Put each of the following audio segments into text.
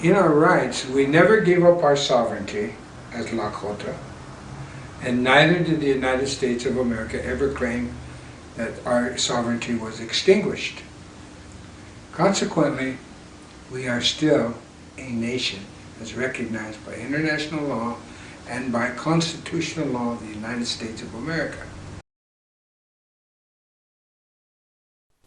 in our rights, we never gave up our sovereignty as Lakotah, and neither did the United States of America ever claim that our sovereignty was extinguished. Consequently, we are still a nation as recognized by international law and by constitutional law of the United States of America.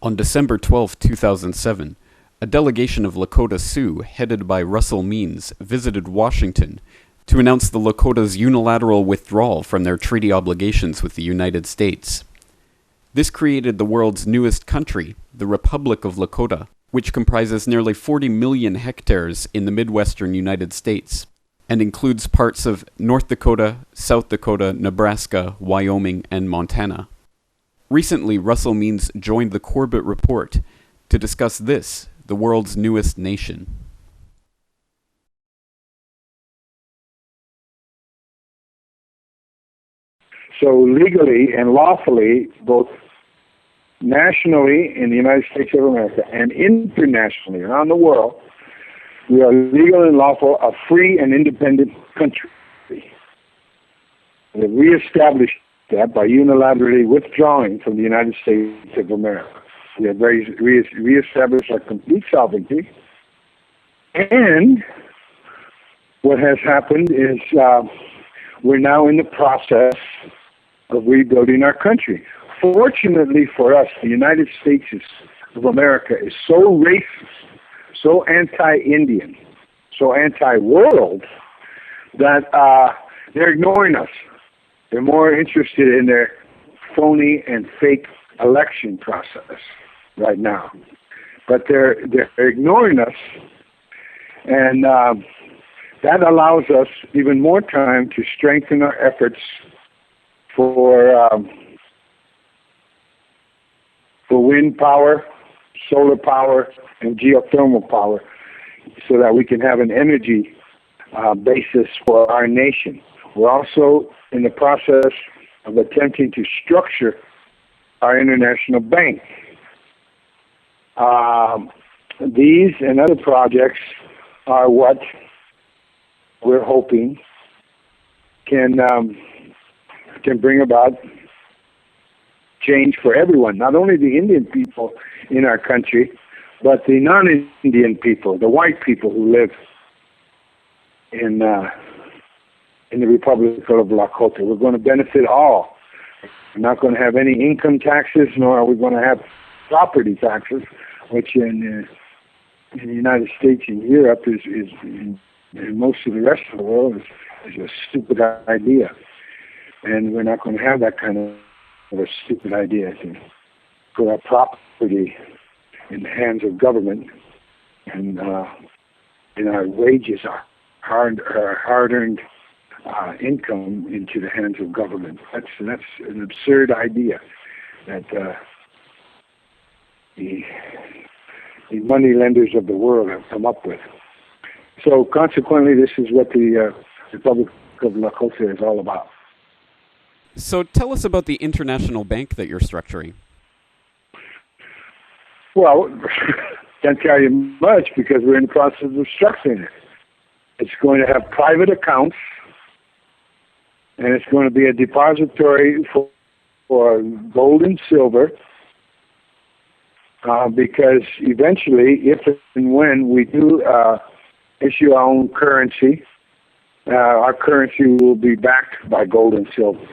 On December 12, 2007, a delegation of Lakotah Sioux, headed by Russell Means, visited Washington to announce the Lakotah's unilateral withdrawal from their treaty obligations with the United States. This created the world's newest country, the Republic of Lakotah, which comprises nearly 40 million hectares in the Midwestern United States, and includes parts of North Dakota, South Dakota, Nebraska, Wyoming, and Montana. Recently, Russell Means joined the Corbett Report to discuss this, the world's newest nation. So legally and lawfully, both nationally in the United States of America and internationally around the world, we are legal and lawful a free and independent country. We have reestablished that by unilaterally withdrawing from the United States of America. We have reestablished our complete sovereignty, and what has happened is we're now in the process of rebuilding our country. Fortunately for us, the United States of America is so racist, so anti-Indian, so anti-world, that they're ignoring us. They're more interested in their phony and fake election process right now. But they're ignoring us, and that allows us even more time to strengthen our efforts for wind power, solar power, and geothermal power, so that we can have an energy basis for our nation. We're also in the process of attempting to structure our international bank. These and other projects are what we're hoping can bring about change for everyone, not only the Indian people in our country, but the non-Indian people, the white people who live in the Republic of Lakotah. We're going to benefit all. We're not going to have any income taxes, nor are we going to have property taxes, which in the United States and Europe is in most of the rest of the world is a stupid idea. And we're not going to have that kind of a stupid idea to put our property in the hands of government and our wages, our hard-earned income into the hands of government. That's an absurd idea that the money lenders of the world have come up with. So consequently, this is what the Republic of Lakotah is all about. So tell us about the international bank that you're structuring. Well, can't tell you much because we're in the process of structuring it. It's going to have private accounts, and it's going to be a depository for gold and silver, because eventually, if and when we do issue our own currency, our currency will be backed by gold and silver.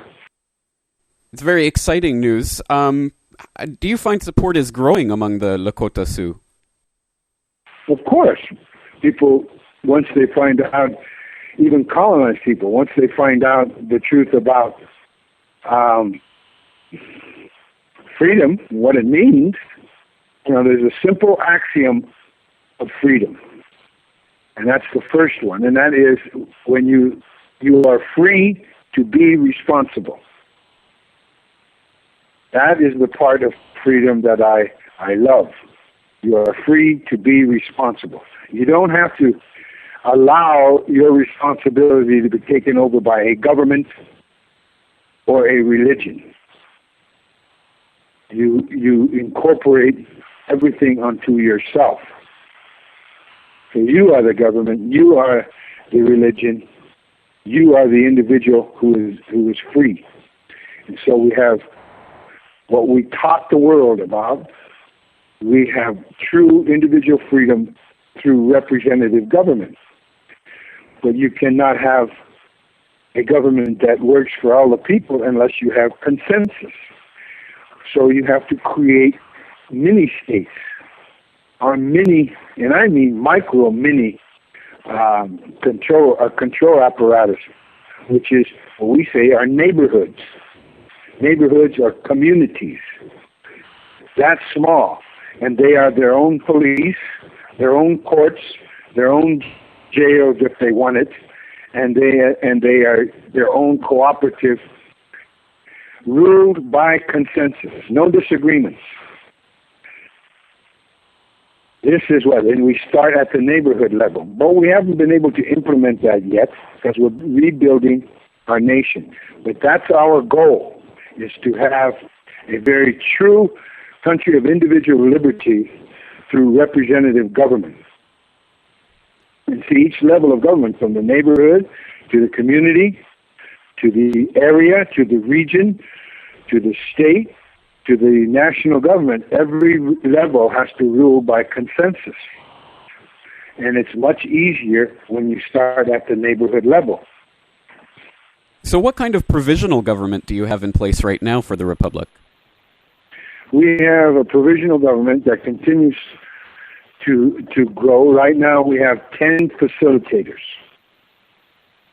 It's very exciting news. Do you find support is growing among the Lakotah Sioux? Of course. People, once they find out, even colonized people, once they find out the truth about freedom, what it means, there's a simple axiom of freedom. And that's the first one. And that is when you are free to be responsible. That is the part of freedom that I love. You are free to be responsible. You don't have to allow your responsibility to be taken over by a government or a religion. You incorporate everything onto yourself. So you are the government, you are the religion, you are the individual who is free. And so we have what we taught the world about. We have true individual freedom through representative government. But you cannot have a government that works for all the people unless you have consensus. So you have to create mini states, or mini, and I mean micro mini control apparatus, which is what we say are neighborhoods. Neighborhoods are communities. That's small, and they are their own police, their own courts, their own jails if they want it, and they are their own cooperative, ruled by consensus, no disagreements. This is what, and we start at the neighborhood level. But we haven't been able to implement that yet because we're rebuilding our nation. But that's our goal, is to have a very true country of individual liberty through representative government. And see each level of government, from the neighborhood to the community, to the area, to the region, to the state, to the national government, every level has to rule by consensus. And it's much easier when you start at the neighborhood level. So what kind of provisional government do you have in place right now for the Republic? We have a provisional government that continues to grow. Right now we have 10 facilitators.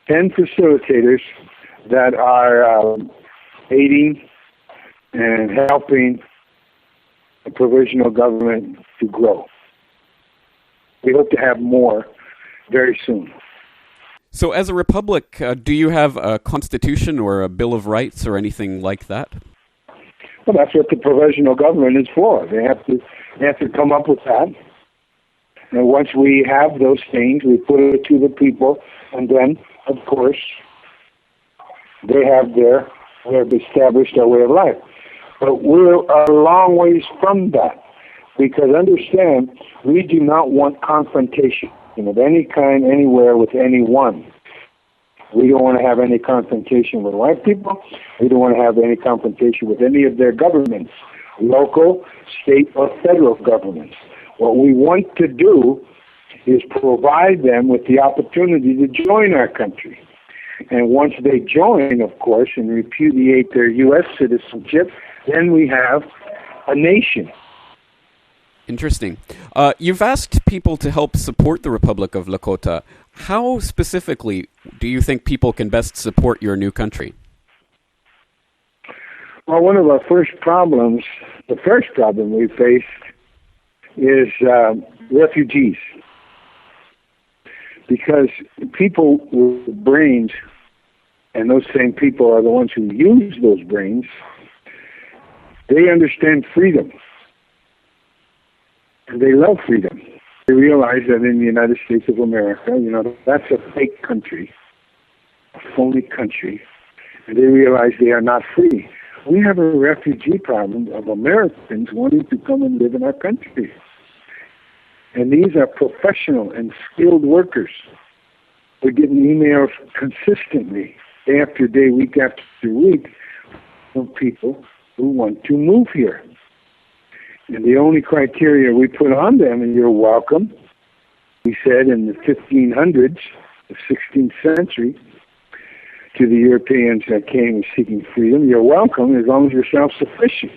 10 facilitators that are aiding and helping the provisional government to grow. We hope to have more very soon. So as a republic, do you have a constitution or a Bill of Rights or anything like that? Well, that's what the provisional government is for. They have to come up with that. And once we have those things, we put it to the people, and then, of course, they have established their way of life. But we're a long ways from that, because understand, we do not want confrontation of any kind, anywhere, with anyone. We don't want to have any confrontation with white people. We don't want to have any confrontation with any of their governments, local, state, or federal governments. What we want to do is provide them with the opportunity to join our country. And once they join, of course, and repudiate their U.S. citizenship, then we have a nation. Interesting. You've asked people to help support the Republic of Lakotah. How specifically do you think people can best support your new country? Well, one of our the first problem we faced is refugees. Because people with brains, and those same people are the ones who use those brains, they understand freedom. And they love freedom. They realize that in the United States of America, that's a fake country, a phony country. And they realize they are not free. We have a refugee problem of Americans wanting to come and live in our country. And these are professional and skilled workers. We're getting emails consistently, day after day, week after week, from people who want to move here. And the only criteria we put on them, and you're welcome, we said in the 1500s, the 16th century, to the Europeans that came seeking freedom, you're welcome as long as you're self-sufficient.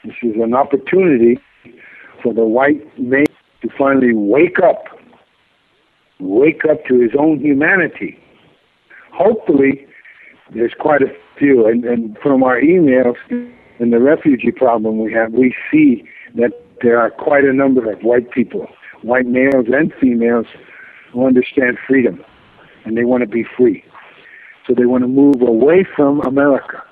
This is an opportunity for the white man to finally wake up to his own humanity. Hopefully, there's quite a few, and from our emails and the refugee problem we have, we see that there are quite a number of white people, white males and females, who understand freedom, and they want to be free. So they want to move away from America.